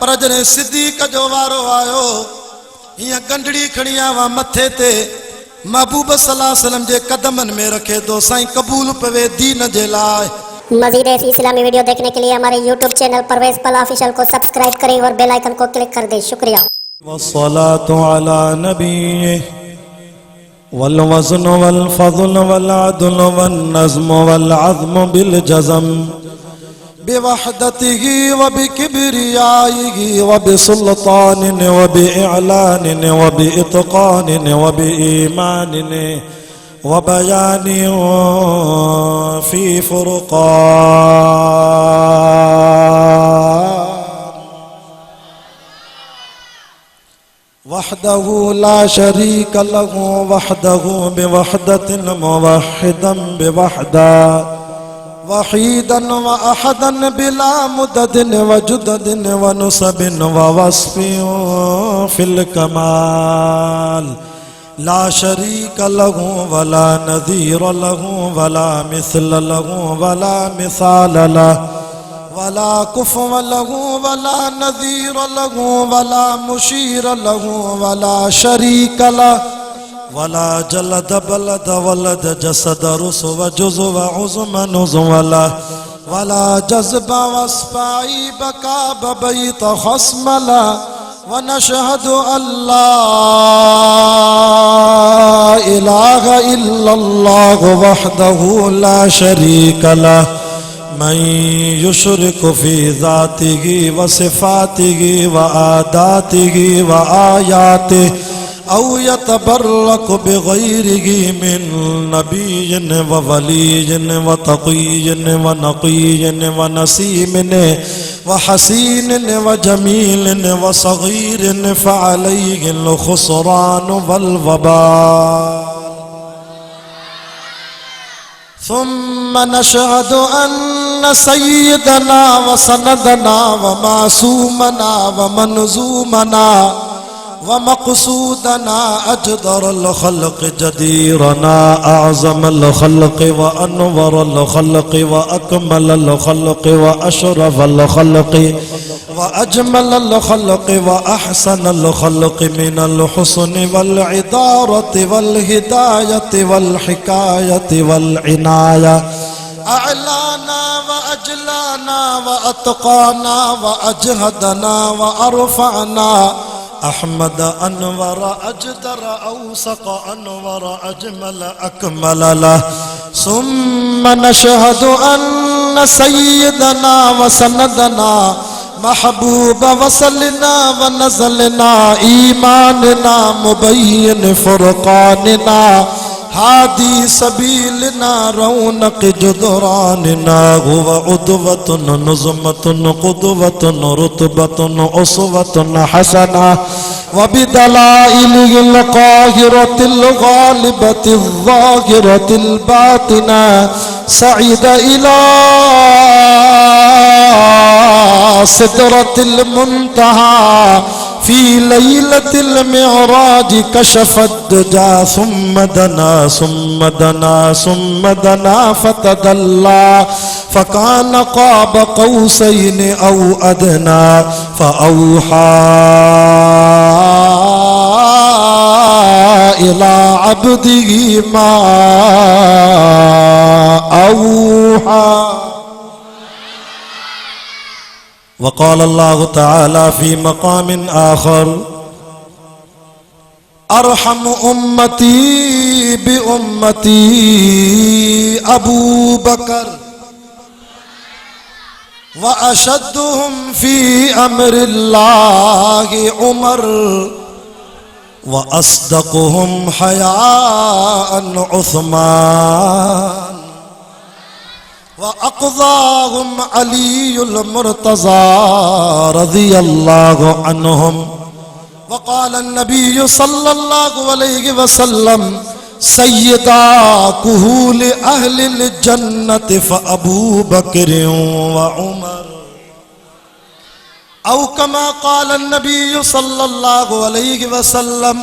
पर जने सिद्दीक जो वारो आयो हिया गंढड़ी खणिया वा मथे ते महबूब सल्लल्लाहु अलैहि वसल्लम जे कदमन में रखे तो साईं कबूल पवे दीन जे लाए। मजीद ऐसी इस्लामी वीडियो देखने के लिए हमारे YouTube चैनल परवेज पला ऑफिशियल को सब्सक्राइब करें और बेल आइकन को क्लिक कर दें। शुक्रिया। वस्सलातु अला नबी वल वज़न वल फज़ल वल अदल वन नज़्म वल अज़्म बिल जज़म बिवहदतिही व बिकिब्रियाइही व बिसुल्तानिन व बिइलानिन व बिइत्क़ानिन व बिईमानिन व बयानिन फी फुरक़ान वहदहु ला शरीक लहु वहदहु बिवहदतिन मुवहिदन बिवहदा वहीदन व अहदन बिला मुददिन व जुददिन व नुसबिन व वस्फिन फिल कमाल ला शरीक लहु वला नज़ीर लहु वला मिसल लहु वला मिसाल लहु वला कुफ़्व लहु वला नज़ीर लहु वला मुशीर लहु वला शरीक लहु वला जलद बलद वलद जसद रुसव जुज़व उज़्म नुज़वला वला जज़्ब वस्फ़ाई बका बबैत खस्मला व नशहदु अल्ला इलाहा इल्लल्लाह वहदहु ला शरीक लहु मन युशरिकु फी ज़ातिही व सिफ़ातिही व आदातिही व आयातिही औ यतबर्रकु बिग़ैरिही मिन नबिय्यिन व वलिय्यिन व तक़िय्यिन व नक़िय्यिन व नसीमिन व हसीनिन व जमीलिन व सग़ीरिन फ़अलैहिल ख़ुस्रान वल वबाल। सुम्मा नशहदु अन्न सय्यदना व सनदना व मासूमना व मंज़ूमना व मक़सूदना अजदरल ख़ल्क़ जदीरना अअज़मल ख़ल्क़ व अनवरल ख़ल्क़ व अकमलल ख़ल्क़ व अशरफल ख़ल्क़ व अजमलल ख़ल्क़ व अहसनल ख़ल्क़ मिनल हुस्न वल इदारति वल हिदायति वल हिकायति वल इनाया अअलाना व अजलाना व अत्क़ाना व अजहदना व अरफ़अना अहमद अनवर अजदर औसक़ अनवर अजमल अकमल लह। सुम्मा नशहदु अन्न सय्यदना व सनदना महबूब वसलना व नज़लना ईमानना मुबय्यिन फुरक़ानना हादी सबीलना रौनक जुदरानना हुव उद्वतुन नुज़मतुन क़ुद्वतुन रुतबतुन उसवतुन हसना व बिदलाइलिल क़ाहिरतिल गालिबतिल ज़ाहिरतिल बातिना सईद इला सिदरतिल मुंतहा फी लैलतिल मिअराज कशफत दुजा सुम्मा दना सुम्मा दना सुम्मा दना फतदल्ला फकान क़ाब क़ौसैन औ अदना फ़अौहा इला अब्दिही मा औहा। वक़ाल अल्लाहु तआला फ़ी मक़ामिन आख़र अरहम उम्मती बि उम्मती अबू बकर व अशद्दुहुम फ़ी अम्रिल्लाहि उमर व अस्दक़ुहुम हयाअन उस्मान व अक़ज़ाहुम अलीयुल मुर्तज़ा रज़ियल्लाहु अन्हुम। वक़ाल अन्नबिय्यु सल्लल्लाहु अलैहि वसल्लम सय्यदा कुहूल अहलिल जन्नति फ़अबू बकर व उमर औ कमा क़ाल अन्नबिय्यु सल्लल्लाहु अलैहि वसल्लम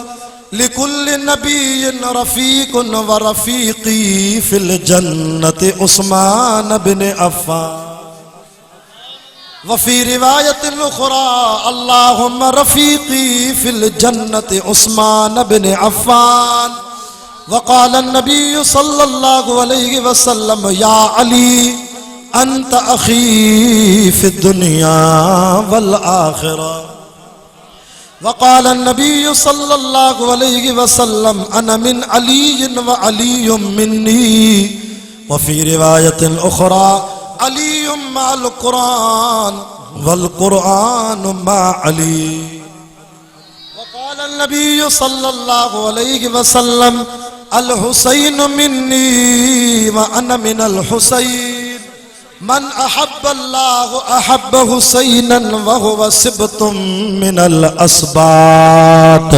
लिकुल्लि नबिय्यिन रफ़ीक़ुन व रफ़ीक़ी फ़िल जन्नति उस्मान बिन अफ़्फ़ान। वफी रिवायत उखरा अल्लाहुम्मा रफीकी फिल जन्नत उस्मान बिन अफ़्फ़ान वक़ाल नबी सल्लल्लाहु अलैहि वसल्लम या अली अंत अखी फिद दुनिया वल आखिरा वक़ाल नबी सल्लल्लाहु अलैहि वसल्लम अना मिन अली व अली मिन्नी वफी रिवायत उखरा अली मअल कुरान वल कुरान मा अली वक़ाल नबी सल्लल्लाहु अलैहि वसल्लम अल हुसैन मिन्नी व अना मिनल हुसैन मन अहब्बल्लाहु अहब्ब हुसैनन व हुवा सिबतुम मिनल अस्बात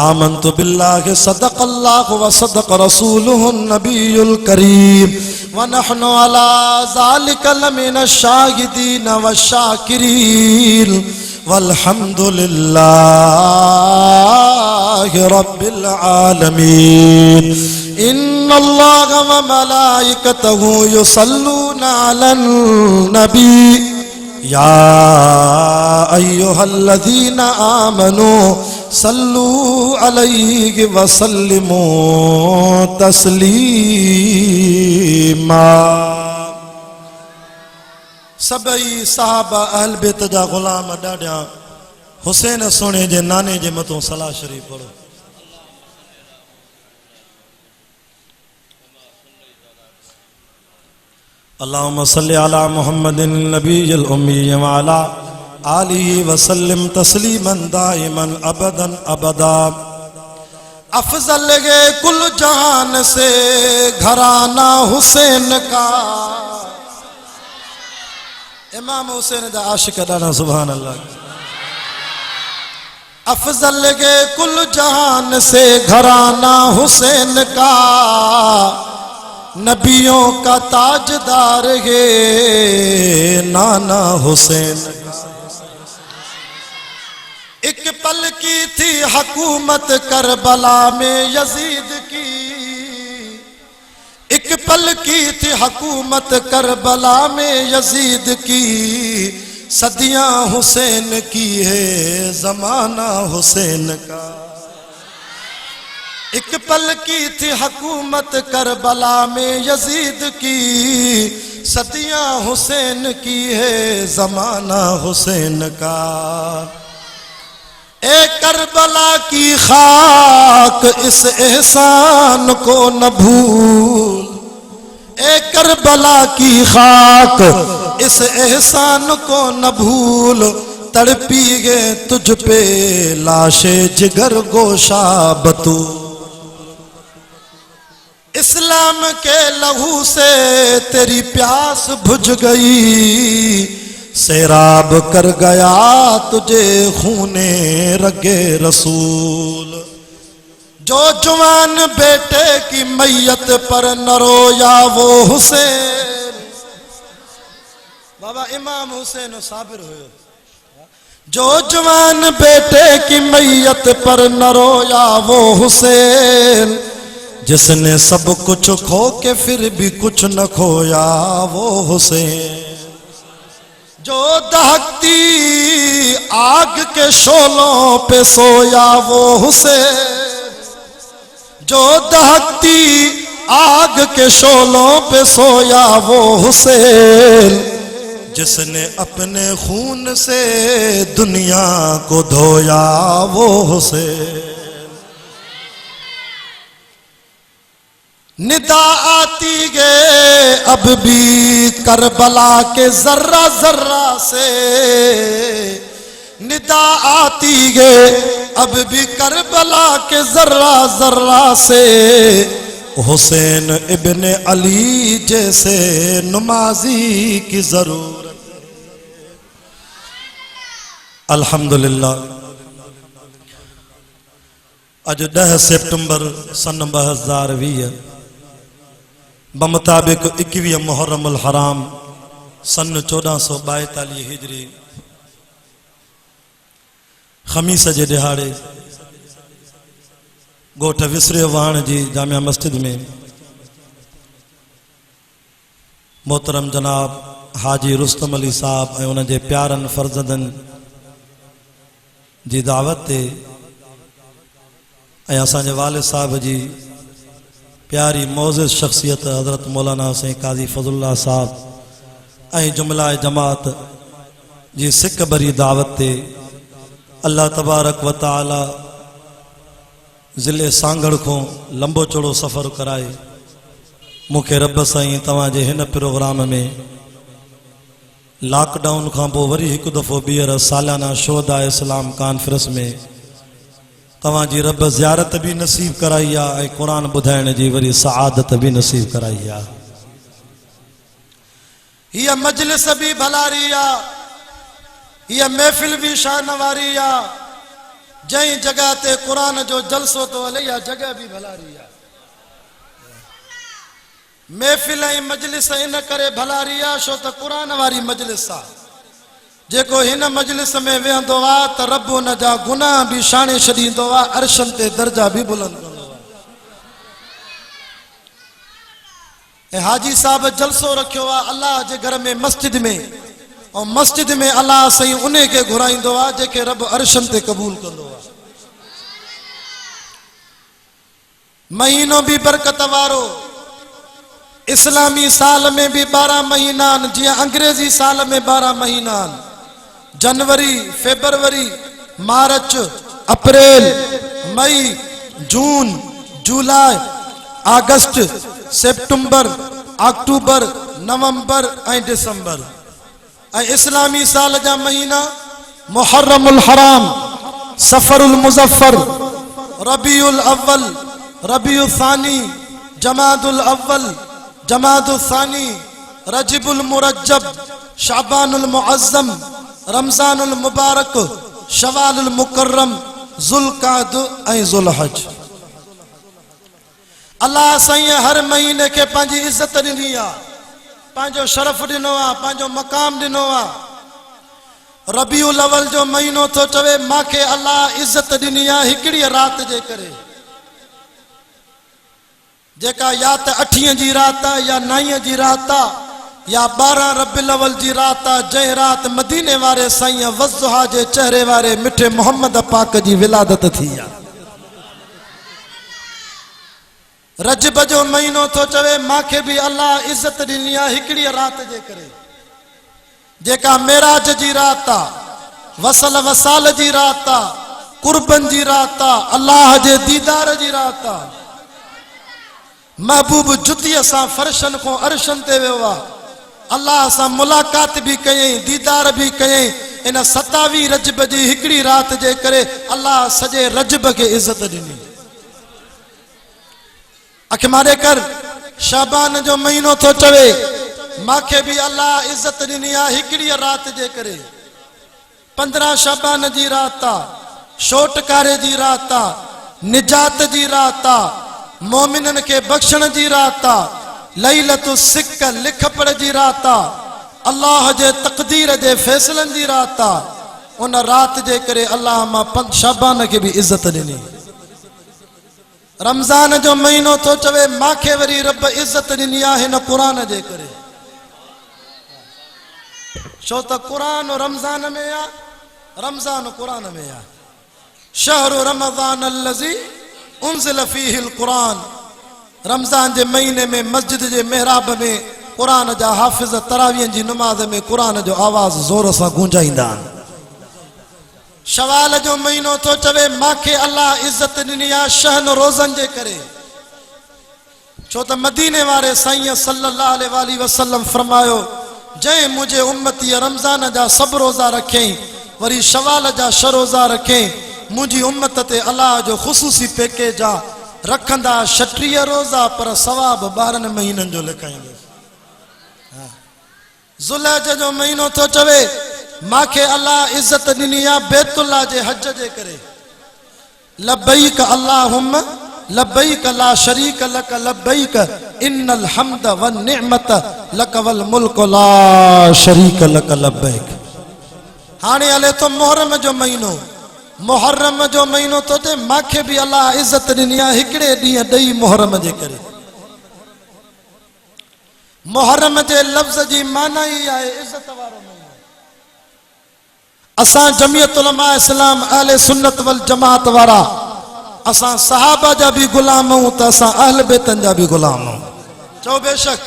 आमन्तु बिल्लाहि सदक़ल्लाहु व सदक़ रसूलुहुन नबियुल करीम व नहनु अला ज़ालिका लमिनश शाहिदीन व शाकिरीन वल्हम्दुलिल्लाहि रब्बिल आलमीन इन्नल्लाह व मलाइकतहु युसल्लूना अलन नबी या अय्युहल्लज़ीना आमनू सल्लू अलैहि व सल्लिमू तस्लीमा। सबई साहबा अहल बैत जा गुलाम ॾाढा हुसैन सोने जे नाने जे मथों सलाह शरीफ पढ़ो। अल्लाहुम्मा सल्लि अला मुहम्मदिन नबिय्यिल उम्मी व अला आलिहि व सल्लिम तस्लीमन दाइमन अबदन अबदा। अफजल है कुल जहान से घराना हुसैन का। इमाम हुसैन दा आशिक ॾाढा सुभान अल्लाह। अफजल है कुल जहान से घराना हुसैन का नबियों का ताजदार है नाना हुसैन। एक पल की थी हुकूमत करबला में यजीद की। एक पल की थी हुकूमत करबला में यजीद की। सदियां हुसैन की है जमाना हुसैन का। एक पल की थी हुकूमत करबला में यजीद की। सदियां हुसैन की है जमाना हुसैन का। ए करबला की खाक इस एहसान को न भूल। ए करबला की खाक इस एहसान को न भूल। तड़पी गए तुझ पे लाशे जिगर गोशा बतूल। इस्लाम के लहू से तेरी प्यास बुझ गई। सैराब कर गया तुझे खूने रगे रसूल। जो जवान बेटे की मैयत पर न रोया वो हुसैन। बाबा इमाम हुसैन साबिर हुए। जो जवान बेटे की मैयत पर न रोया वो हुसैन। जिसने सब कुछ खो के फिर भी कुछ न खोया वो हुसैन। जो दहकती आग के शोलों पे सोया वो हुसैन। जो दहकती आग के शोलों पे सोया वो हुसैन। जिसने अपने खून से दुनिया को धोया वो हुसैन। निदा आती गए अब भी करबला के जर्रा जर्रा से। निदा आती गए अब भी करबला के जर्रा जर्रा से। हुसैन इब्ने अली जैसे नमाजी की जरूरत। अल्हम्दुलिल्लाह अज 10 सितंबर सन 2020 बमुताबिक 21 मुहर्रमुल हराम सन 1442 हिजरी खमीस जे दिहाड़े गोठ विसरे वाण जी जामिया मस्जिद में मोहतरम जनाब हाजी रुस्तम अली साहब ऐं उन जे प्यारनि फर्ज़ंदनि जी दावत ते ऐं असांजे वालिद साहब जी प्यारी मोज़िज़ शख्सियत हज़रत मौलाना हुसैन काज़ी फज़लुल्लाह साहब ऐं जुमला जमात जी सिक भरी दावत ते अल्लाह तबारक व तआला ज़िले सांगड़ को लंबो चौड़ो सफ़र कराए मूंखे रब साईं तव्हांजे हिन प्रोग्राम में लॉकडाउन खां पोइ वरी हिकु दफ़ो ॿीहर सालाना शोधा इस्लाम कॉन्फ्रेंस में तव्हांजी रब ज़ियारत भी नसीब कराई आहे ऐं क़ुरान ॿुधाइण जी वरी सआदत भी नसीब कराई आहे। हीअ मजलिस भी भलारी आहे, हीअ महफ़िल भी शान वारी आहे। जंहिं जगह ते क़ुरान जो जलसो तो हले इहा जगह भी भलारी आहे। महफ़िल ऐं मजलिस इन करे भलारी आहे छो त क़ुरान वारी मजलिस आहे। जेको हिन मजलिस में वेहंदो आहे त रब उन जा गुनाह भी शाणे छॾींदो आहे, अर्शन ते दर्जा भी बुलंद कंदो आहे। ऐं हाजी साहब जलसो रखियो आहे अल्लाह जे घर में मस्जिद में, ऐं मस्जिद में अल्लाह साईं उन खे घुराईंदो आहे जेके रब अर्शन ते क़बूल कंदो आहे। महीनो भी बरकत वारो, इस्लामी साल में भी 12 महीना, जियां अंग्रेजी साल में 12 महीना, जनवरी, फरवरी, मार्च, अप्रैल, मई, जून, जुलाई, अगस्त, सितंबर, अक्टूबर, नवंबर ऐं दिसंबर। ऐं इस्लामी साल जा महीना मुहर्रमुल हराम, सफरुल मुज़फ्फर, रबीउल अव्वल, रबीउल सानी, जमादुल अव्वल, जमादुल सानी, रजबुल मुरज्जब, शाबानुल मुअज्जम, रमजानुल मुबारक, शवालुल मुकर्रम, ज़ुल्क़ाद ऐं ज़ुलहज। अल्लाह साईं हर महीने के पंहिंजी इज्जत ॾिनी आहे, पंहिंजो शरफ ॾिनो आहे, पंहिंजो मक़ाम ॾिनो आहे। रबीउल अव्वल जो महीनो थो चवे मांखे अल्लाह इज्जत ॾिनी आहे हिकिड़ी रात जे करे, जेका या त 8 जी रात आहे या 9 जी रात आहे या 12 रबीउल अव्वल जी रात आहे, जंहिं रात मदीने वारे साईं वज़्ज़ुहा जे चेहरे वारे मिठे मोहम्मद पाक जी विलादत थी आहे। रजब जो महीनो थो चवे मांखे भी अल्लाह इज्जत ॾिनी आहे हिकिड़ी रात जे करे, जेका मेराज जी रात आहे, वसल वसाल जी रात आहे, कुर्बन जी रात आहे, अल्लाह जे दीदार जी रात आहे। महबूब जुतीअ सां फर्शन को अर्शन ते वियो आहे, अल्लाह सां मुलाकात भी कयईं, दीदार भी कयईं। इन 27 रजब जी हिकिड़ी रात जे करे अल्लाह सॼे रजब खे इज्जत ॾिनी। अख मारे कर शाबान जो महीनो थो चवे मांखे भी अल्लाह इज्जत ॾिनी आहे हिकिड़ी रात जे करे। 15 शाबान जी रात आहे, छोटकारे जी रात आहे, निजात जी रात आहे, मोमिनन के बख्शण जी रात आहे, लैलतु सिक लिख पढ़ जी रात आहे, अल्लाह जे तक़दीर जे फैसलन जी रात आहे। उन रात जे करे अल्लाह मां शाबान के भी इज्जत ॾिनी। रमज़ान जो महीनो थो चवे मांखे वरी रब इज्जत ॾिनी आहे हिन क़ुरान जे करे, छो त क़ुरान रमज़ान में आहे, रमज़ान क़ुरान में आहे। शहरु रमज़ान अल्लज़ी उन्ज़िल फ़ीहिल क़ुरान, रमज़ान जे महीने में मस्जिद जे मेहराब में क़ुरान जा हाफ़िज़ तरावीह जी नमाज़ में क़ुरान जो आवाज़ ज़ोर सां गूंजाईंदा आहिनि। शवाल जो महीनो थो चवे मांखे अल्लाह इज्जत ॾिनी आहे शहन रोज़न जे करे, छो त मदीने वारे साईं सल्लल्लाहु अलैहि वसल्लम फरमायो जंहिं मुंहिंजे उम्मती रमज़ान जा सभु रोज़ा रखियईं वरी शवाल जा 6 रोज़ा रखियईं, मुंहिंजी उम्मत ते अल्लाह जो ख़ुसूसी पैकेज आहे, रखंदा 36 रोज़ा पर सवाब 12 महीननि जो लिखाईंदो। ज़ुलहज जो महीनो थो चवे मांखे अल्लाह इज्जत ॾिनी आहे बैतुल्लाह जे हज जे करे। लब्बैक अल्लाहुम्मा लब्बैक ला शरीक लक लब्बैक इन्नल हम्द वन निअमत लक वल मुल्क ला शरीक लक लब्बैक। हाणे हले तो मुहर्रम जो महीनो, मुहर्रम जो महीनो तो थे मांखे भी अल्लाह इज्जत ॾिनी आहे हिकिड़े ॾींहुं ॾेई मुहर्रम जे करे। मुहर्रम जे लफ्ज़ जी माना ही आहे इज़त वारो महीनो। असां जमियत उलमा इस्लाम अहले सुन्नत वल जमात वारा असां सहाबा जा भी गुलाम हूं त असां अहल बैतन जा भी गुलाम हूं। चओ बेशक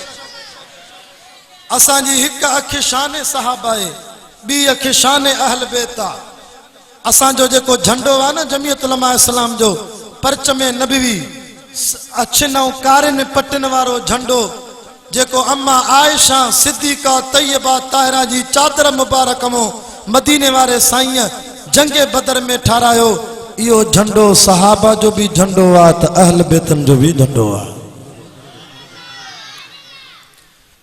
असां जी हिक अख शान सहाबा है, बी अख शान अहल बैत आ। असां जो जेको झंडो आहे न जमियत उलमा इस्लाम जो परचम नबवी अछन ऐं कारिन पटन वारो झंडो जेको अम्मा आयशा सिद्दीका तैयबा ताहिरा जी चादर मुबारक मो मदीने वारे साईं जंगे बदर में ठारायो, इहो झंडो सहाबा जो भी झंडो आ त अहल बैतन जो भी झंडो आ।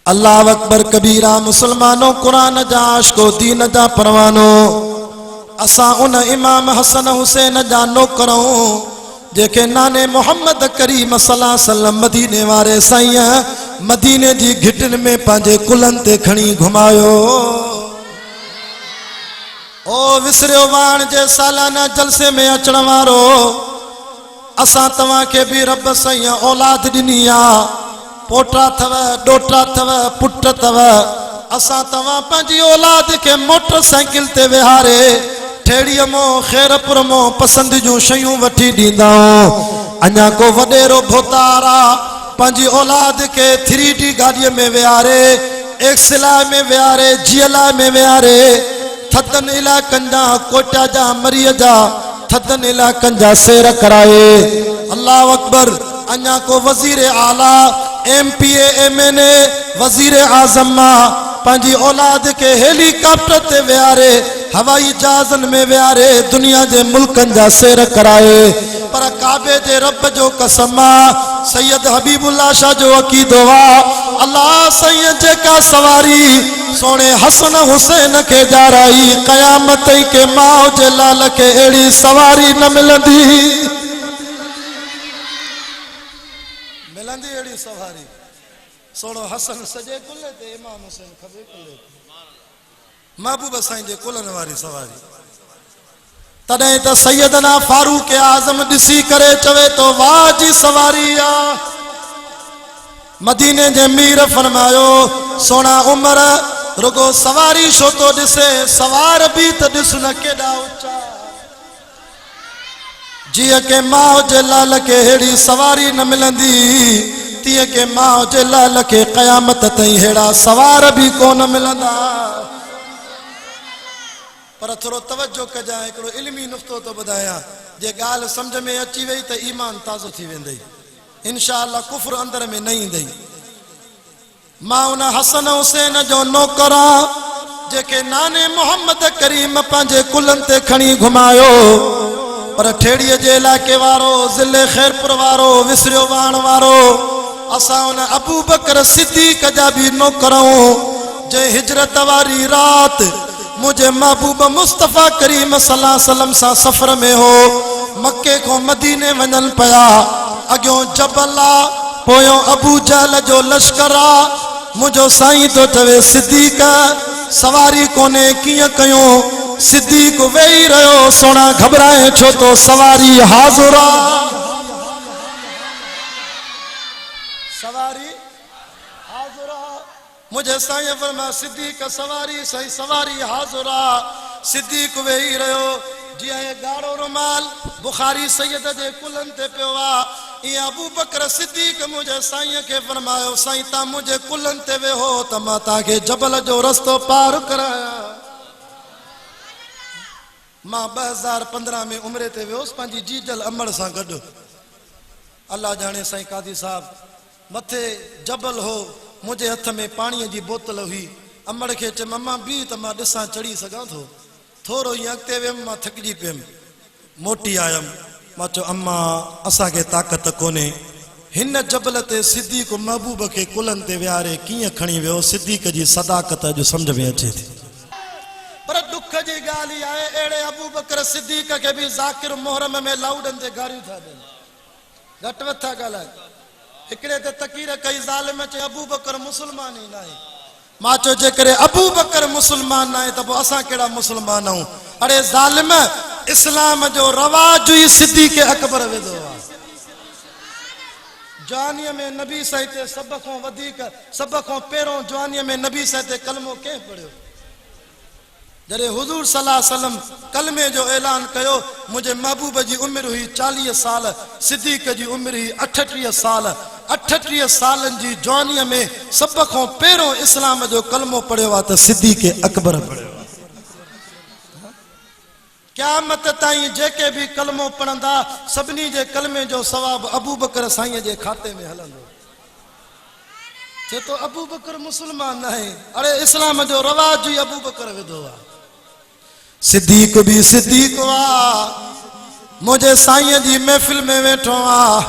अल्लाह अकबर कबीरा मुसलमानों कुरान जा आशिको दीन जा परवानो। असां उन इमाम हसन हुसैन जा नौकरूं जेके नाने मोहम्मद करीम सल्लल्लाहु अलैहि वसल्लम मदीने वारे साईं मदीने जी घिटन में पांजे कुलन ते खणी घुमायो। ओ विसरियो वाण जे सालाना जलसे में अचण वारो, असां तव्हां के भी रब साईं औलाद ॾिनी आ, पोटा थव डोटा थव पुट थव। असां तव्हां पंहिंजी औलाद के मोटरसाइकिल ते विहारे ठेड़ीअ मो खैरपुर मो पसंद जूं शयूं वठी ॾींदा। अञा को वॾेरो भोतारा पंहिंजी औलाद के 3D गाड़ीअ में विहारे, एक्सला में विहारे, जियला में विहारे, थदन इलाकनि जा कोटा जा मरीअ जा थदन इलाकनि जा सैर कराए। अल्लाह अकबर। अञा को वजीर आला MPA MNA वजीर आजम पंहिंजी औलाद के हेलीकॉप्टर ते विहारे, हवाई जहाज़न में विहारे दुनिया जे मुल्कन जा सैर कराए। पर काबे जे रब जो कसम सैयद हबीबुल्लाह शाह जो अकीदो आ, अल्लाह साईं जेका सवारी सोने हसन हुसैन के जाराई कयामत के माओ जे लाल के एड़ी सवारी न मिलंदी। मिलंदी एड़ी सवारी। सोनो हसन सजे कुल्ले ते इमाम हुसैन खबे कुल्ले ते महबूब साईं जे कुलन वारी सवारी। तॾहिं त सैयदना फारूक आज़म ॾिसी करे चवे तो वाह जी सवारी आ। मदीने जे मीर फरमायो सोना उमर रुगो सवारी छो तो ॾिसे, सवार भी त ॾिस न केॾा ऊंचा। जीअं के माउ जे लाल के हेड़ी सवारी न मिलंदी, तीअं के माउ जे लाल के क़यामत ताईं हेड़ा सवार भी कोन मिलंदा। पर थोड़ो तवज्जो कजा, हिकिड़ो इल्मी नुक़्तो तो ॿुधायां, जे ॻाल्हि सम्झ में अची वई त ईमान ताज़ो थी वेंदई, इंशाअल्लाह कुफ्र अंदर में न ईंदई। मां उन हसन हुसैन जो नौकर आं जेके नाने मोहम्मद करीम पंहिंजे कुलनि ते खणी घुमायो। पर ठेड़ीअ जे इलाइक़े वारो, ज़िले खैरपुर वारो, विसरियो वाण वारो, असां उन अबू बकर सिद्दीक़ जा भी नौकरूं जे हिजरत वारी रात मुझे महबूब मुस्तफ़ा करीम सल्लल्लाहु अलैहि वसल्लम सा सफ़र में हो, मक्के को मदीने वञन पया। अॻियों जबल आ, पोयों अबू जहल जो लश्कर आ। मुझो साईं तो चवे सिद्दीक़ सवारी कोने कीअं कयूं। सिद्दीक़ वेही रहियो, सोना घबराए छो तो सवारी हाज़ुर आ। सवारी हाज़ुर आ। मुझे साईं फरमा सिद्दीक़ सवारी सही सवारी हाज़ुर आ। सिद्दीक़ वेही रहियो, जिया गाढ़ो रुमाल बुखारी सैयद जे कुलन ते पियो आ, इं अबू बकर सिद्दीक़ मुझे साईं के फरमायो साईं ता मुझे कुलन ते वेहो त मां ताके जबल जो रस्तो पार कराया। मां 2015 में उम्रे ते वियोसि पंहिंजी जीजल अमड़ सां गॾु। अल्लाह जाने साईं कादी साहब मथे जबल हो, मुझे हथ में पानी जी बोतल हुई। अमड़ के चे मम्मा बी त मां ॾिसां चढ़ी सघां थो। थोरो ई अॻिते वियमि, मां थकिजी पियमि, मोटी आयमि। मां चयो अम्मा असांखे ताक़त कोन्हे। हिन जबल ते सिद्दीक़ महबूब के कुलन ते विहारे कीअं खणी वियो। सिद्दीक़ जी सदाकत अॼु सम्झ में अचे थी। पर दुख जी ॻाल्हि आहे, अहिड़े अबू बकर सिद्दीक़ के भी ज़ाकिर मुहर्रम में लाउडन ते गारियूं था ॾियनि, घटि वधि था ॻाल्हाइनि। हिकिड़े ते तकीर कई ज़ालिम चई अबू बकर मुसलमान ई न आहे। मां चयो जेकॾहिं अबू बकर मुसलमान न आहे त पोइ असां कहिड़ा मुसलमान आहियूं। अड़े ज़ालिम, इस्लाम जो रवाज ई सिद्दीक़ अकबर विधो आहे। जवानीअ में नबी साईं ते सब खां पहिरों जवानीअ में नबी साईं ते कलमो कंहिं पढ़ियो? जॾहिं हुज़ूर सल्लल्लाहु अलैहि वसल्लम कलमे जो ऐलान कयो, मुंहिंजे महबूब जी उमिरि हुई 40 साल, सिद्दीक़ जी उमिरि हुई 38 साल। 38 सालनि जी जवानीअ में सब खां पहिरों इस्लाम जो कलमो पढ़ियो आहे त सिद्दीक़ अकबर पढ़ियो आहे। क़यामत ताईं जेके बि कलमो पढ़ंदा सभिनी जे कलमे जो सवाब अबू बकर साईं जे खाते में हलंदो। चए तो अबू बकर मुसलमान न आहे, अरे इस्लाम जो रवाज ई अबू बकर विधो आहे। सिद्दीक़ भी सिद्दीक़ वा, मुझे साईं जी महफिल में वेठो आ।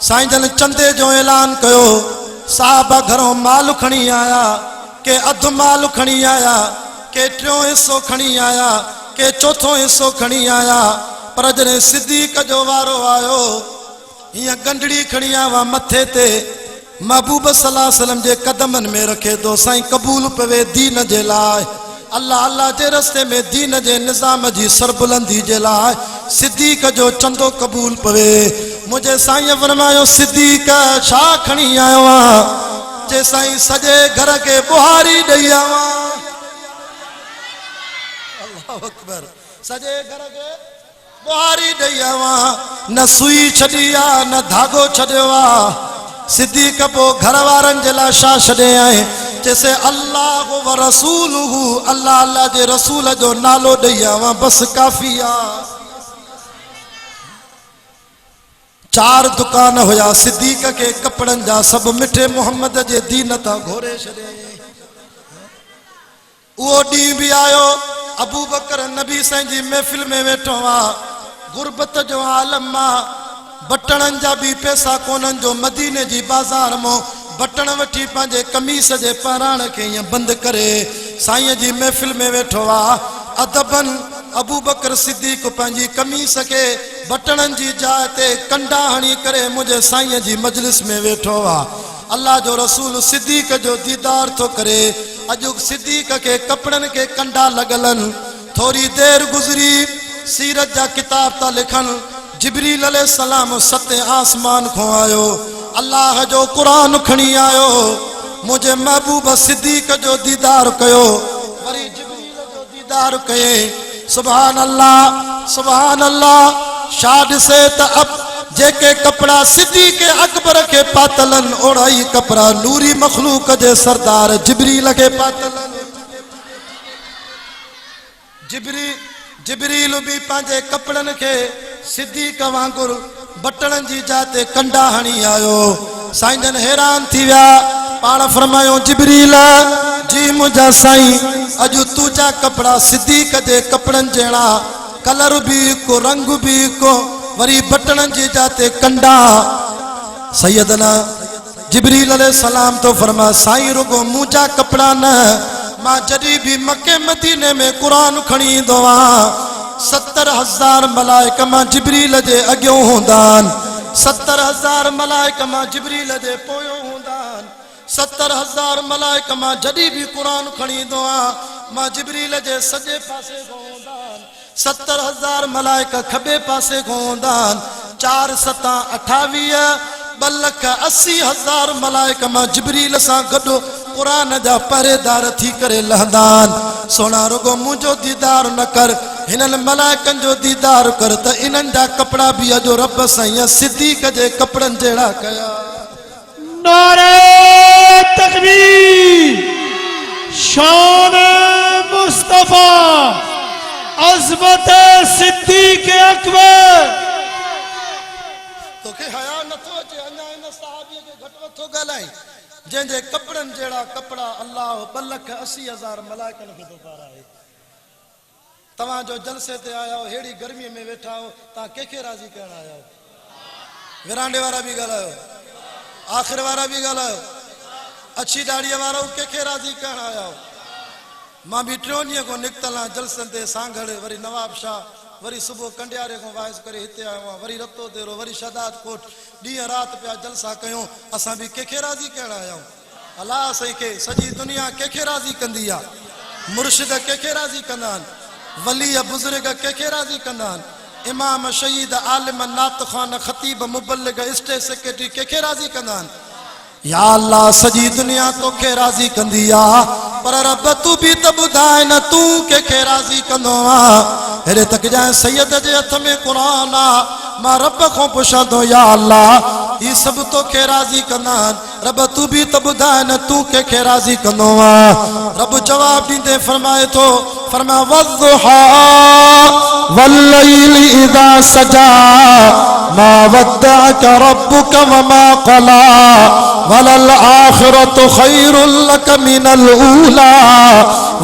साईं जन चंदे जो ऐलान कयो, साहबा घरों माल खणी आया, के अध माल खणी आया, के टियों हिस्सो खणी आया, के चौथों हिस्सो खणी आया। पर जॾहिं सिद्दीक़ जो वारो आयो, हीअं गंढड़ी खणी आवा मथे ते, महबूब सल्लल्लाहु अलैहि वसल्लम जे कदमनि में रखे तो साईं कबूल पवे दीन जे लाइ, अल्लाह अल्लाह जे रस्ते में दीन जे निज़ाम जी सरबुलंदी जे लाइ सिद्दीक़ जो चंदो कबूल पवे। मुझे साईं फरमायो, सिद्दीक़ छा खणी आयो आ? जे साईं सॼे घर के बुहारी ॾेई आवा। अल्लाहु अकबर, सॼे घर के बुहारी ॾेई आवा, न सुई छॾी आ न धागो छॾियो आ। सिद्दीक़ पो घर वारनि जे लाइ छा छॾे आए? जैसे अल्लाह व रसूलहू, अल्लाह अल्लाह जे रसूल जो नालो ॾेई आवा, बस काफ़ी आ। 4 दुकान हुया सिद्दीक़ के कपड़न जा, सब मिठे मोहम्मद जे दीन ता घोरे छॾे। उहो ॾींहुं बि आयो, अबू बकर नबी साईं जी महफिल में वेठो आ। गुरबत जो आलम मां बटणनि जा भी पैसा कोननि जो, मदीने जी बाज़ार मां बटण वठी पंहिंजे कमीस जे पाराण खे ईअं बंदि करे साईं जी महफिल में वेठो आ। अदबन अबू बकर सिद्दीक़ पंहिंजी कमीस के बटणनि जी जाइ ते कंडा हणी करे मुझे साईं जी मजलिस में वेठो आ। अल्लाह जो रसूल सिद्दीक़ जो दीदार थो करे। अॼु सिद्दीक़ के कपड़न के कंडा लगलन। थोड़ी देर गुज़री, सीरत जा किताब ता लिखन, जिब्रील अलैहिस्सलाम 7 आसमान खो आयो, अल्लाह जो कुरान खणी आयो, मुझे महबूब सिद्दीक़ जो दीदार कयो, वरी जिब्रील जो दीदार कये। सुभान अल्लाह सुभान अल्लाह। छा ॾिसे त अब जेके कपड़ा सिद्दीक़ अकबर के पातलन, ओढ़ाई कपड़ा नूरी मखलूक जे सरदार जिब्रील के पातलन। जिब्रील भी पंहिंजे कपड़न के सिद्दीक़ वांगुर बटणन जी जाते कंडा हणी आयो। साईं जन हैरान थी विया, पाण फरमायो, जिब्रील जी मुंहिंजा साईं, अॼु तुंहिंजा कपड़ा सिद्दीक़ जे कपड़न जहिड़ा, कलर भी को रंग भी को, वरी बटणन जी जाते कंडा। सैयदना जिब्रील अलैहिस्सलाम तो फरमा, साईं रुगो मुंहिंजा कपड़ा न, मां जॾहिं भी मके मदीने में कुरान खणी ईंदो आहियां, 70,000 मलाइक मां जिब्रील जे अॻियों हूंदा आहिनि, 70,000 मलाइक मां जिब्रील जे पोयों हूंदा आहिनि, 70,000 मलाइक मां जॾहिं भी कुरान खणी ईंदो आहियां, मां जिब्रील जे सॼे पासे खां हूंदा आहिनि, 70,000 मलाइक खॿे पासे खां हूंदा आहिनि, 4 7 28, 2,80,000 मलाइक मां जिब्रील सां गॾु कुरान जा पहरेदार थी करे लहंदा आहिनि। सोना रुगो मुंहिंजो दीदार न कर, हिननि मलाइकनि जो दीदार कर, त इन्हनि जा कपड़ा भी अॼु रब साईं सिद्दीक़ जे कपड़नि जहिड़ा कया। नारे तकबीर, शान मुस्तफा, अज़मत सिद्दीक़ अकबर। तोखे हया नथो अचे, अञा इन सहाबीअ खे घटि वठो ॻाल्हाई, जंहिंजे कपड़नि जहिड़ा कपड़ा अल्लाह 2,80,000 मलाइकनि खे थो पाराए। तव्हांजो जलसे ते आया हो, हेड़ी गर्मीअ में वेठा हो, तव्हां कंहिंखे राज़ी करण आया हो? विरांडे वारा भी ॻाल्हायो, आख़िर वारा भी ॻाल्हायो, अछी दाढ़ीअ वारा कंहिंखे राज़ी करण आया हो? मां भी 3 ॾींहं खां निकितल आहियां जलसनि ते, सांगड़, वरी नवाब शाह, वरी सुबुह कंडियारे खां वाइस करे हिते आयो आहियां, वरी रतो तेरो, वरी शदाद कोट, ॾींहं राति पिया जलसा कयूं। असां भी कंहिंखे राज़ी करण आया आहियूं? अलाह साईं खे सॼी दुनिया कंहिंखे राज़ी कंदी आहे? मुर्शिद कंहिंखे राज़ी कंदा आहिनि? वली बुज़ुर्ग कंहिंखे राज़ी कंदा आहिनि? इमाम शहीद आलिम नात खान खतीब मुबल्लिग स्टेट सेक्रेटरी के राजी कंदा या अल्लाह सजी दुनिया तो के राजी कंदी आ पर रब तू भी त बुधाए न तू के राजी कंदो आ हेरे तक जाए सैयद जे हथ में कुरान आ मां रब को पुछंदो या अल्लाह ये सब तो के राजी कंदा रब तू भी त बुधाए न तू के राजी कंदो आ रब जवाब दींदे फरमाए तो फरमा वद्दुहा वल्लैलि इदा सजा मा वद्दअक रब्बुक वमा क़ला वलल आखिरतु खैरुल लक मिनल ऊला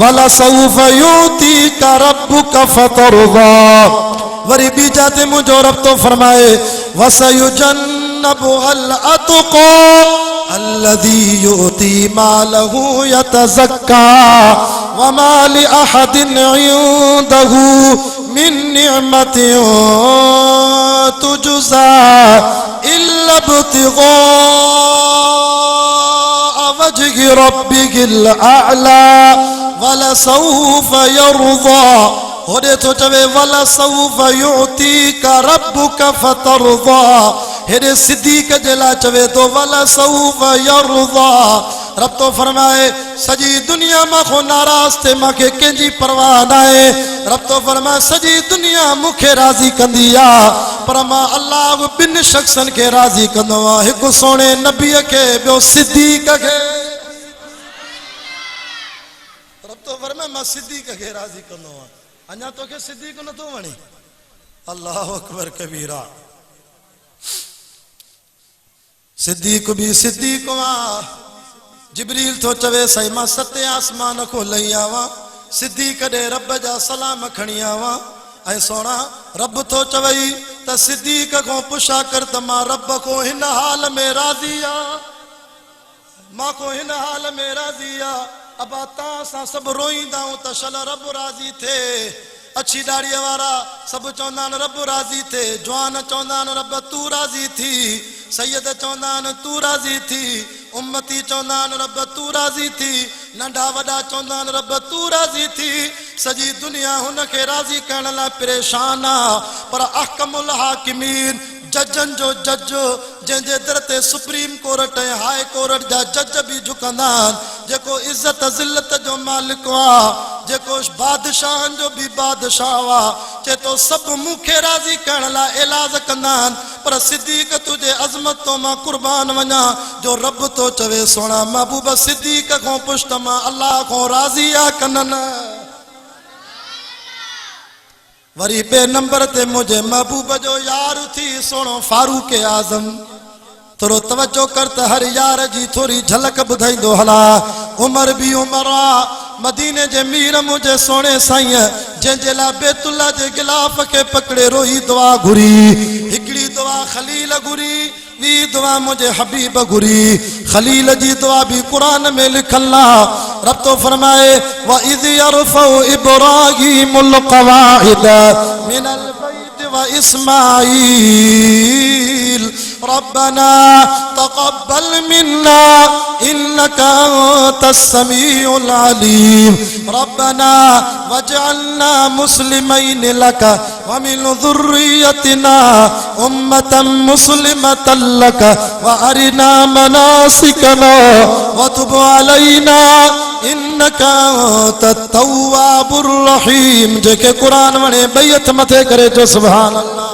वलसौफ युतीक रब्बुक फतरदा वरी बीजा ते मुझो रब तो फरमाए वसयुजन्नबुल अतक़ा अल्लज़ी युती मालहु यतज़क्का वमा लि अहदिन इंदहु मिन निअमतिन तुजज़ा इल्ला इब्तिग़ा वजहि रब्बिकिल आला वलसौफ यरदा होदे तो चवे वलसौफ युतीका रब्बुका फतरदा हेरे सिद्दीक जला चवे तो वलसौफ यरदा रब तो फरमाए सजी दुनिया मा खो नाराज थे माके केंजी परवाह नाए रब तो फरमाए सजी दुनिया मुखे राजी कंदिया पर मां अल्लाह बिन शख्सन के राजी कंदो आ एक सोने नबी के बियो सिद्दीक के रब तो फरमाए मां सिद्दीक के राजी कंदो आ अन्या तो के सिद्दीक न तो वणी अल्लाह अकबर कबीरा सिद्दीक भी सिद्दीक वा जिब्रील तो चवे सही मां सते आसमान को लई आवा सिद्दीक दे रब जा सलाम खणी आवा ऐ सोना रब तो चवई त सिद्दीक को पुछा कर त मां रब को हिन हाल में राजिया मां को हिन हाल में राजिया अब ता सा सब रोईंदाऊं त शल रब राजी थे अच्छी दाढ़ी वारा सब चौंदान रब राजी थे जवान चौंदान रब तू राजी थी सैयद चौंदान तू राजी थी उम्मती चौंदान रब तू राजी थी नंढा वडा चौंदान रब तू राजी थी सजी दुनिया हुन के राजी करण ला परेशान आ पर अहकमुल हाकिमीन जजन जो जज जंहिंजे दर ते सुप्रीम कोर्ट ऐं हाई कोर्ट जा जज भी झुकंदा जेको इज्जत ज़िल्लत जो मालिक वा जेको बादशाहन जो भी बादशाह वा चे तो सब मुखे राजी करण ला इलाज कंदा पर सिद्दीक तुझे अजमत तो मां कुर्बान वना जो रब तो चवे सोना महबूब सिद्दीक को पुष्ट मां अल्लाह को राजी आ कनन वरी बे नंबर ते मुझे महबूब जो यार थी सोनो फारूक आजम थोरो तवज्जो कर त हर यार जी थोड़ी झलक बुधाई दो हला उमर भी उमरा मदीने जे मीर मुझे सोने साईं जंहिंजे ला बैतुल्ला जे गिलाफ के पकड़े रोई दुआ घुरी हिकड़ी दुआ खलील घुरी वी दुआ मुझे हबीब घुरी खलील जी दुआ भी कुरान में लिखला रब तो फरमाए व इज़ यरफउ इब्राहीमुल क़वाइद मिनल बैत व इस्माईल रब्बना तक़ब्बल मिन्ना इन्नका अंतस समीउल अलीम रब्बना वजअलना मुस्लिमैन लक व मिन ज़ुर्रियतिना उम्मतन मुस्लिमतन लक व अरिना मनासिकना व तुब अलैना इन्नका अंतत तव्वाबुर रहीम जेके कुरान वणे बैत मथे करे जो सुभान अल्लाह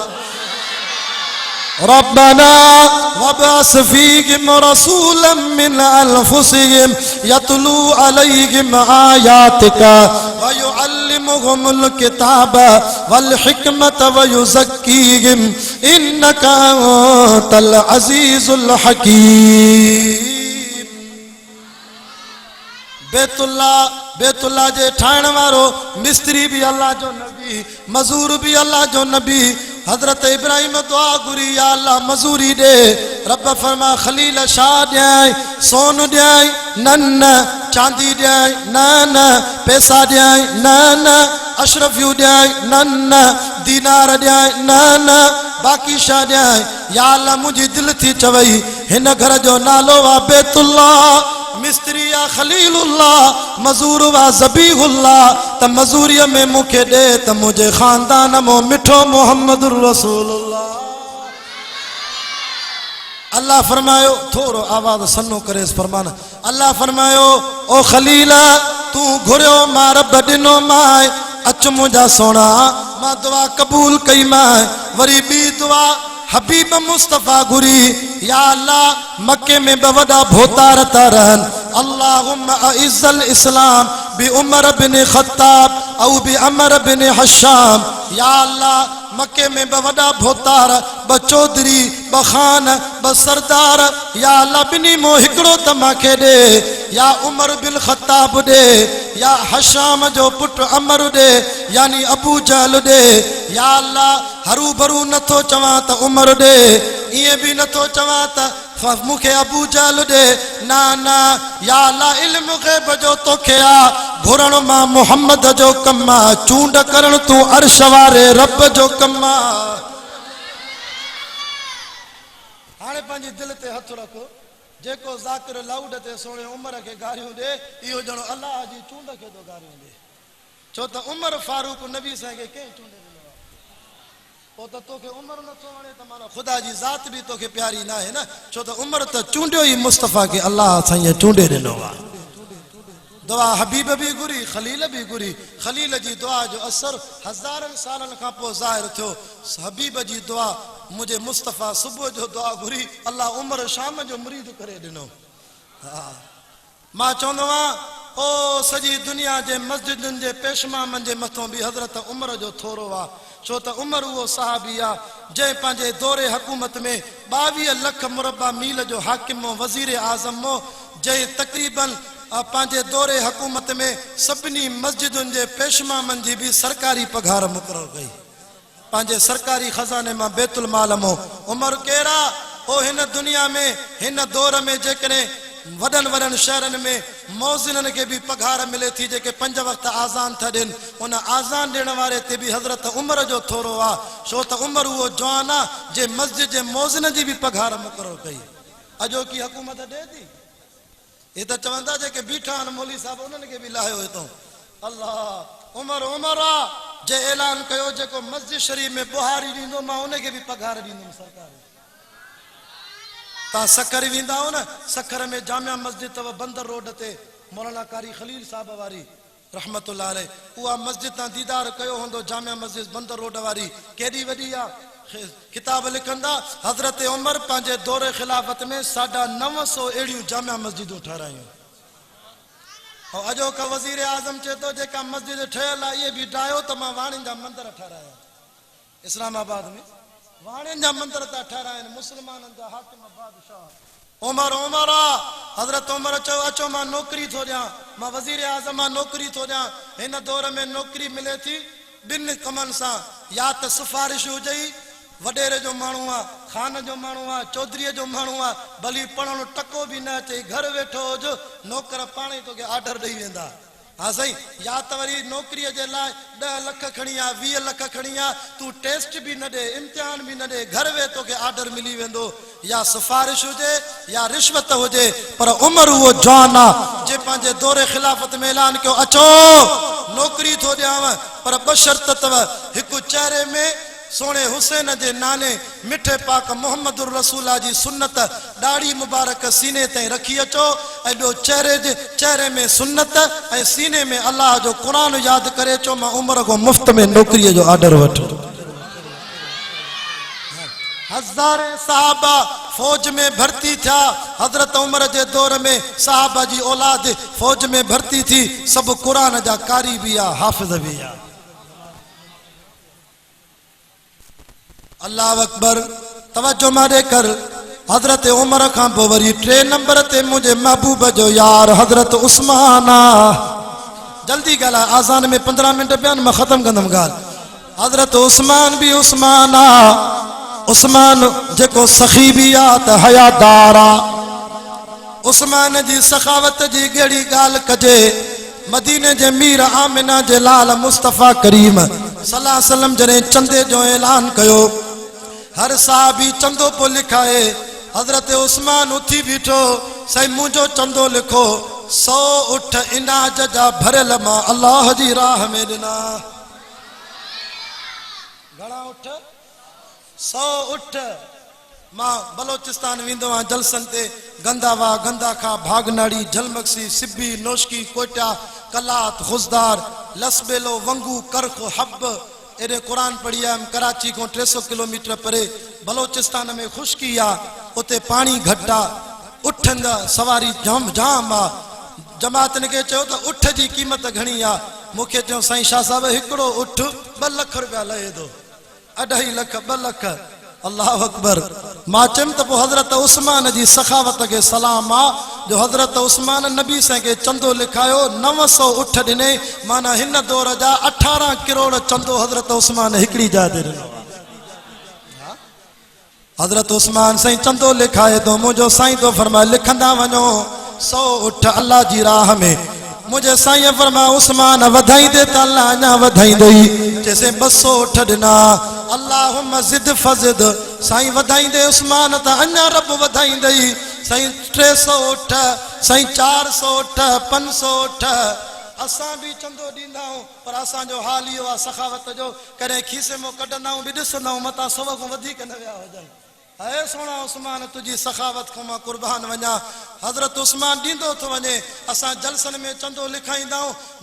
रब्बना वबअस फीहिम रसूलन मिन अनफुसिहिम यतलू अलैहिम आयातिका व युअल्लिमुहुमुल किताब वल हिकमत व युज़क्कीहिम इन्नका अंतल अज़ीज़ुल हकीम बैतुल्ला जे ठाण वारो मिस्त्री भी अल्लाह जो नबी मजूर भी अल्लाह जो नबी हजरत इब्राहिम दुआ गुरी या अल्लाह मजूरी दे रब फरमा खलील शाह ॾियाई सोन ॾियाई न चांदी ॾियाई न पैसा ॾियाई न अशरफियूं ॾियाई न दीनार ॾियाई न बाकी शा ॾियाई या अल्लाह मुंहिंजी दिलि थी चवई हिन घर जो नालो आहे बैतुल्ला मिस्त्री या खलीलुल्लाह मजूर वा ज़बीहुल्लाह त मजूरी में मुखे दे त मुझे खानदान मो मिठो मुहम्मदुर रसूलुल्लाह। अल्लाह फरमायो थोरो आवाज सन्नो करे इस फरमान। अल्लाह फरमायो ओ खलीला तू घुरियो मां रब दिनो माए अच मुझा सोना मां दुआ कबूल कई माए। वरी बी दुआ हबीब मुस्तफा गुरी या अल्लाह मक्के में बवड़ा भोतार तरन अल्लाहुम्मा अइज़्ज़ल इस्लाम बि उमर बिन खत्ताब औ बि अमर बिन हशाम। या अल्लाह मक्के में बवड़ा भोतार ब चौधरी ब खान ब सरदार या अल्लाह बिनी मो हिकड़ो त मांखे दे या उमर बिन खत्ताब दे या हशाम जो पुट अमर दे यानी अबू जहल दे। या अल्लाह हरू भरू नथो चवा त उमर दे ये भी नथो चवा त मुखे अबू जहल दे ना ना। या अल्लाह इल्म गैब जो तोखे आ घुरण मां मोहम्मद जो कम्मा चूंड करण तू अर्श वारे रब जो कम्मा। हाणे पंहिंजी दिल ते हथ रखो जेको ज़ाकिर लाउड ते सोणे उमर खे गारियूं ॾे इहो ॼणो अल्लाह जी चूंड खे थो गारियूं ॾे। छो त उमर फारूक नबी साईं खे कंहिं चूंडे ॾिनो आहे पोइ त तोखे उमर नथो वणे त माना ख़ुदा जी ज़ात बि तोखे प्यारी न आहे न। छो त उमर त चूंडियो ई मुस्तफ़ा खे अल्लाह साईं चूंडे ॾिनो आहे। दुआ हबीब भी गुरी खलील भी गुरी खलील जी दुआ जो असर हज़ारनि सालनि खां पोइ ज़ाहिर थियो। हबीब जी दुआ मुझे मुस्तफ़ा सुबुह जो दुआ घुरी अल्लाह उमर शाम जो मुरीद करे ॾिनो। हाँ मां चवंदो आहियां ओ सॼी दुनिया जे मस्जिदुनि जे पेशमामनि जे मथां बि हज़रत उमर जो थोरो आहे। छो त उमर उहो सहाबी आहे जंहिं पंहिंजे दौरे हुकूमत में 22 लख मुरबा मील जो हाकिम हो वज़ीर आज़म हो जंहिं तक़रीबन पंहिंजे दौरे हुकूमत में सभिनी मस्जिदुनि जे पेशमामनि जी बि सरकारी पघार मुक़ररु कई पंहिंजे सरकारी खज़ाने मां बैतुल माल मो। उमर कहिड़ा ओ हिन दुनिया में हिन दौर में जेकॾहिं वॾनि वॾनि शहरनि में मौज़िननि खे बि पघार मिले थी जेके 5 वक़्त आज़ान था ॾियनि उन आज़ान ॾियण वारे ते बि हज़रत उमर जो थोरो आहे। छो त उमर उहो जवान आहे जे मस्जिद जे मौज़िन जी बि पघार मुक़ररु कई। अॼोकी हुकूमत ॾे थी ये तो चवंदा जेके बीठा आहिनि मौली साहब उन्हनि खे बि लाहियो हितां। अल्लाह उमर उमर आहे जे ऐलान कयो जेको मस्जिद शरीफ़ में बुहारी ॾींदो मां उनखे बि पघार ॾींदुमि सरकारी। तव्हां सखर वेंदा हो न सखर में जामिया मस्जिद अथव बंदर रोड ते मौलाना कारी खलील साहब वारी रहमतुल्लाह अलैह उहा मस्जिद तां दीदार कयो हूंदो जामिया मस्जिद बंदर रोड वारी केॾी वॾी आहे। किताब लिखंदा हज़रत उमर पंहिंजे दौरे खिलाफत में 950 अहिड़ियूं जामिया मस्जिदूं ठारायूं। और अॼोका वज़ीर आज़म चए थो जेका मस्जिद ठहियल आहे इहे बि ठाहियो त मां वाणियुनि जा मंदर ठाराया इस्लामाबाद में वाणियुनि जा मंदर था ठाराइनि मुस्लमाननि जा हाकिम बादशाह। उमर उमर आहे हज़रत उमर चयो अचो मां नौकरी थो ॾियां मां वज़ीर आज़म मां नौकरी थो ॾियां। हिन दौर में नौकरी मिले थी 2 कमनि सां या त सिफारिश हुजे वडेरे जो माण्हू आहे खान जो माण्हू आहे चौधरीअ जो माण्हू आहे भली पढ़णु टको बि न अचे घर वेठो हुजो नौकर पाण ई तोखे ऑर्डर ॾेई वेंदा। हाँ साईं या त वरी नौकरीअ जे लाइ 10 लख खणी आ 20 लख खणी आ तूं टेस्ट बि न ॾे इम्तिहान बि न ॾे घर वे तोखे ऑर्डर मिली वेंदो या सिफारिश हुजे या रिश्वत हुजे। पर उमर उहो जवान आहे जे पंहिंजे दौरे खिलाफ़त में ऐलान कयो अचो नौकरी थो ॾियांव पर 2 शर्त अथव। हिकु चेहरे में सोने हुसैन जे नाले मिठे पाक मोहम्मदुर रसूला जी सुन्नत दाढ़ी मुबारक सीने ताईं रखी अचो ऐं ॿियो चेहरे में सुन्नत ऐं सीने में अल्लाह जो क़ुरान यादि करे अचो मां उमर को मुफ़्त में नौकरीअ जो ऑर्डर वठो। हज़ारे साहबा फौज में भर्ती थिया हज़रत उमर जे दौर में साहबा जी औलाद फौज में भर्ती थी सब क़ुरान जा कारी भी आ हाफ़िज़ भी आ। अल्लाह अकबर तवज्जो मारे कर हज़रत उमर खां पोइ वरी 3 नंबर ते मुझे महबूब जो यार हज़रत उस्मान जल्दी ॻाल्हाए आज़ान में 15 मिनट पिया मैं ख़त्म कंदुमि ॻाल्हि। हज़रत उस्मान भी उस्मान उस्मान जेको सखी भी आ त हयादार आ। उस्मान जी सखावत जी गेड़ी ॻाल्हि कजे मदीने जे मीर आमिना जे लाल मुस्तफ़ा करीम सल्लल्लाहु अलैहि वसल्लम जॾहिं चंदे जो ऐलान कयो हर साहबी चंदो पो लिखाए हज़रत उस्मान उथी बीठो सही मुझो चंदो लिखो 100 उठ इनाज जा भरल मां अल्लाह जी राह में ॾिना घणा उठ 100 उठ मां बलोचिस्तान वेंदो आहियां जलसन ते गंदावा गंदाखा भागनाड़ी झलमक्सी सिब्बी नोशकी कोटा कलात खुजदार लसबेलो वंगू करख हब एडे कुरान पढ़ी आयमि कराची को 300 किलोमीटर परे बलोचिस्तान में खुश्की आ उते पानी घट आ उठन सवारी जाम जाम आ जमात ने के चयो त उठ जी कीमत घणी आ मुखे चयो साईं शाह साहब हिकड़ो उठ 2 लाख रुपया लहे दो 2.5 लाख 2 लाख अल्लाह अकबर मां चम त हजरत उस्मान जी सखावत के सलाम आ जो हजरत उस्मान नबी से के चंदो लिखायो 900 उठ दिने माना हिन दौर जा 18 करोड़ चंदो हजरत उस्मान हिकड़ी जा दे हजरत उस्मान साईं चंदो लिखाए तो मुझो साईं तो फरमाए लिखंदा वनो 100 उठ अल्लाह जी राह में मुझे साईं फरमाया उस्मान वधाई दे त अल्लाह अञा वधाई दई जैसे 200 उठ दिना अल्लाहुम्मा जिद फजिद साईं वधाई दे उस्मान त अञा रब वधाई दई साईं 300 उठ साईं 400 उठ 500 उठ असां भी चंदो दींदा पर असां जो हाल इहो आ सखावत जो करे खीसे मो कढंदा भी ॾिसंदा मता 100 को वधीक न विया हुजन है सोना उस्मान तुझी सखावत को मां कुर्बान वना हजरत उस्मान दींदो तो वने असा जलसन में चंदो लिखाइंदा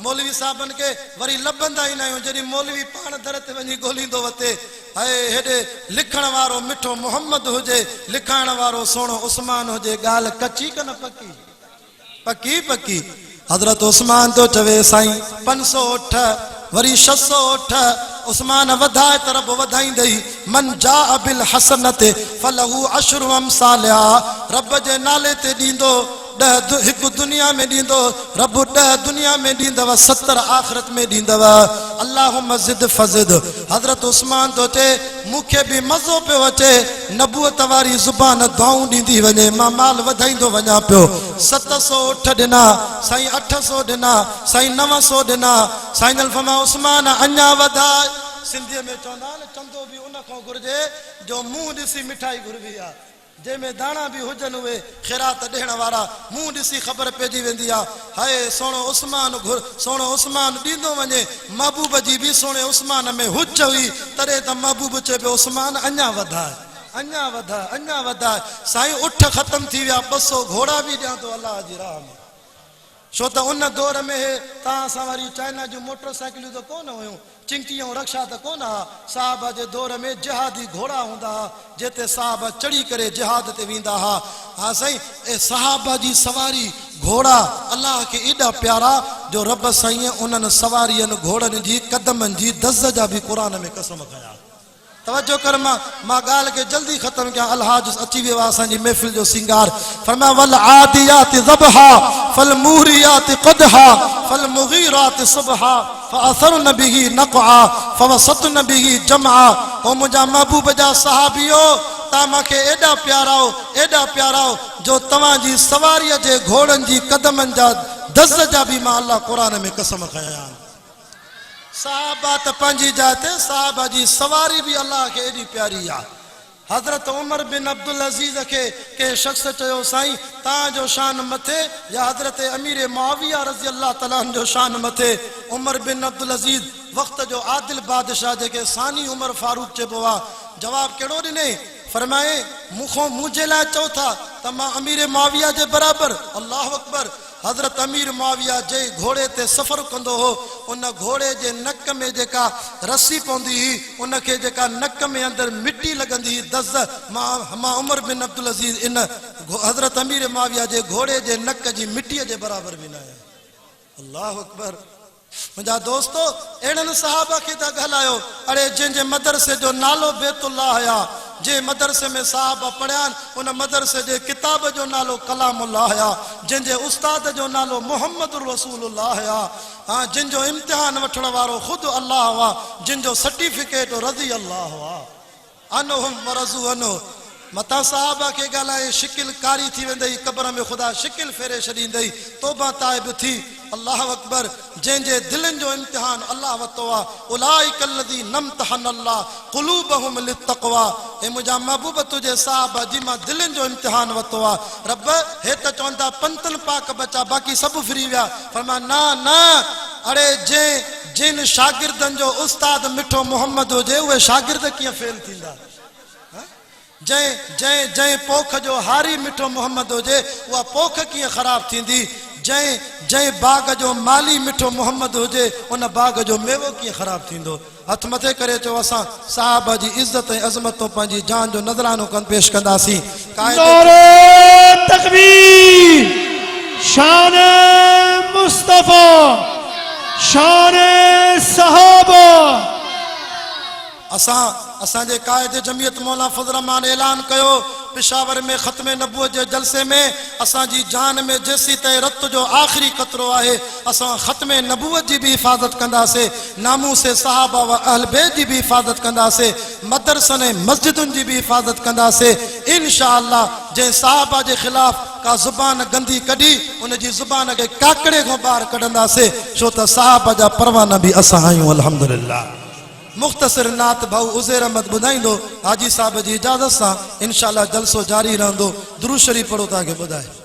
मौलवी साहबन के वरी लबंदा ही नहीं जरी मौलवी पान दरत वनी गोलींदो वते है हेडे लिखण वारो मिठो मोहम्मद होजे लिखाण वारो सोनो उस्मान होजे गाल कच्ची कन पक्की पक्की पक्की हजरत उस्मान तो चवे साईं 500 उठ वरी 600 उठ उस्मान वधाए तरफ वधाई दई मन जा बिल हसनत फलहु अशरु अमसालिहा रब जे नाले ते दींदो 10 एक दुनिया में दींदो रब 10 दुनिया में दींदव 70 आखिरत में दींदव अल्लाहुम्मा जिद फजिद हजरत उस्मान तो चे मुखे भी मजो पे वचे नबूवत वारी जुबान दुआऊं दींदी वने मां माल वधाइंदो वञा पियो 700 उठ दिना साईं 800 दिना साईं 900 दिना साईं फरमा उस्मान अञा वधाए सिंधी में चवंदा न चंदो भी उन खां घुर्जे जो मुंह ॾिसी मिठाई घुरबी आ जे में दाना भी हुजन हुए खैरात ॾियण वारा मुंह ॾिसी ख़बर पइजी वेंदी आ हाय सोनो उस्मान ॾींदो वञे महबूब जी भी सोने उस्मान में हुज हुई तॾहिं त महबूब चए पियो उस्मान अञा वधाए साईं उठ ख़त्म थी विया 200 घोड़ा भी ॾियां तो अल्लाह जी राह में छो त उन दौर में तव्हां सां वरी चाइना जूं मोटरसाइकिलूं त कोन हुयूं चिंकियूं रक्षा त कोन हा साहब जे दौर में जिहादी घोड़ा हूंदा हा जिते साहब चढ़ी करे जिहाद ते वेंदा हा हा साईं ए सहाबा जी सवारी घोड़ा अल्लाह के एॾा प्यारा जो रब साईं उन्हनि सवारियुनि घोड़नि जी कदमनि जी दज़ जा भी कुरान में कसम खया तवज्जो कर मां गाल के जल्दी खत्म किया अलहाज अची वियो असांजी महफिल जो सिंगार फरमा वल आदियात ज़बहा फल मुहरियात क़दहा फल मुगीरात सुबहा फअसरन बिही नक़आ फवसतन बिही जमआ ओ मुजा महबूब जा सहाबियो ता माखे एडा प्यारा जो तवा जी सवारी जे घोड़न जी कदमन जा दज़ जा भी मां अल्लाह कुरान में कसम खया साहबा त पंजी जाते साहबा जी सवारी भी अल्लाह के एडी प्यारी आ हजरत उमर बिन अब्दुल अजीज के शख्स चयो साईं ता जो शान मथे या हजरत अमीर मुआविया रज़ी अल्लाह तआला जो शान मथे उमर बिन अब्दुल अजीज वक्त जो आदिल बादशाह जेके सानी उमर फारूक चेबो जवाब केड़ो दिने फरमाए मुझे ला चो था त मां अमीर मुआविया जे बराबर अल्लाह अकबर हजरत अमीर मुआविया जे घोड़े ते सफर कंदो हो उन घोड़े जे नक में जेका रस्सी पौंदी ही उन के जेका नक में अंदर मिट्टी लगंदी दज़ मां उमर बिन अब्दुल अजीज इन हजरत अमीर मुआविया जे घोड़े जे नक जी मिट्टी जे बराबर भी न है अल्लाह अकबर मुझा दोस्तों एड़न सहाबा के ता गलायो अरे जे मदरसे जो नालो बैतुल्लाह है जे मदरसे में साहबा पढ़ियान उन मदरसे जे किताब जो नालो कलामुल्लाह है जे उस्ताद जो नालो मोहम्मद रसूलुल्लाह है हाँ जिन जो इम्तिहान वठण वारो खुद अल्लाह वा जिन जो सर्टिफिकेट रज़ी अल्लाह वा अनहुम वरज़ू अनो मता साहबा के गालाए शिकिल कारी थी वेंदई कब्र में खुदा शिकिल फेरे छॾींदई तौबा ताइब थी अल्लाह अकबर जे दिलन जो इम्तिहान अल्लाह वतो आ उलाइक अल्लज़ी नम्तहन अल्लाह क़ुलूबहुम लित्तक़वा ए मुंहिंजा महबूब तुंहिंजे साहब जी मां दिलनि जो इम्तिहान वरितो आहे रब हे त चवंदा पंतनि पाक बचा बाक़ी सभु फ्री विया फरमा ना ना अरे जिन शागिर्दनि जो उस्ताद मिठो मोहम्मद हुजे उहे शागिर्द कीअं फेल थींदा जंहिं पोख जो हारी मिठो मोहम्मद हुजे उहा पोख कीअं ख़राब थींदी जंहिं बाग जो माली मिठो मोहम्मद हुजे उन बाग जो मेवो कीअं ख़राब थींदो हथ मथे करे चओ असां साहब जी इज़त ऐं अज़मत तो पंहिंजी जान जो नज़रानो पेश कंदासीं नारे तकबीर शान मुस्तफा शान सहाबा असांजे कायदे जमियत मौला फजल रहमान ऐलान कयो पेशावर में ख़त्म नबूवत जे जलसे में असांजी जान में जेसी ताईं रत जो आख़िरी क़तरो आहे असां ख़त्म नबूवत जी भी हिफ़ाज़त कंदासीं नामूस सहाबा व अहल बैत जी भी हिफ़ाज़त कंदासीं मदरसनि मस्जिदुनि जी भी हिफ़ाज़त कंदासीं इंशाअल्लाह जंहिं सहाबा जे ख़िलाफ़ का ज़ुबान गंदी कढी उन जी ज़ुबान खे काकड़े खां ॿाहिरि कढंदासीं छो त सहाबा जा परवाना भी असां आहियूं अल्हम्दुलिल्लाह मुख़्तसिर नात भाऊ उज़ैर अहमद ॿुधाईंदो हाजी साहब जी इजाज़त सां इंशाअल्लाह जलसो जारी रहंदो दुरूद शरीफ़ पढ़ो तव्हांखे ॿुधाए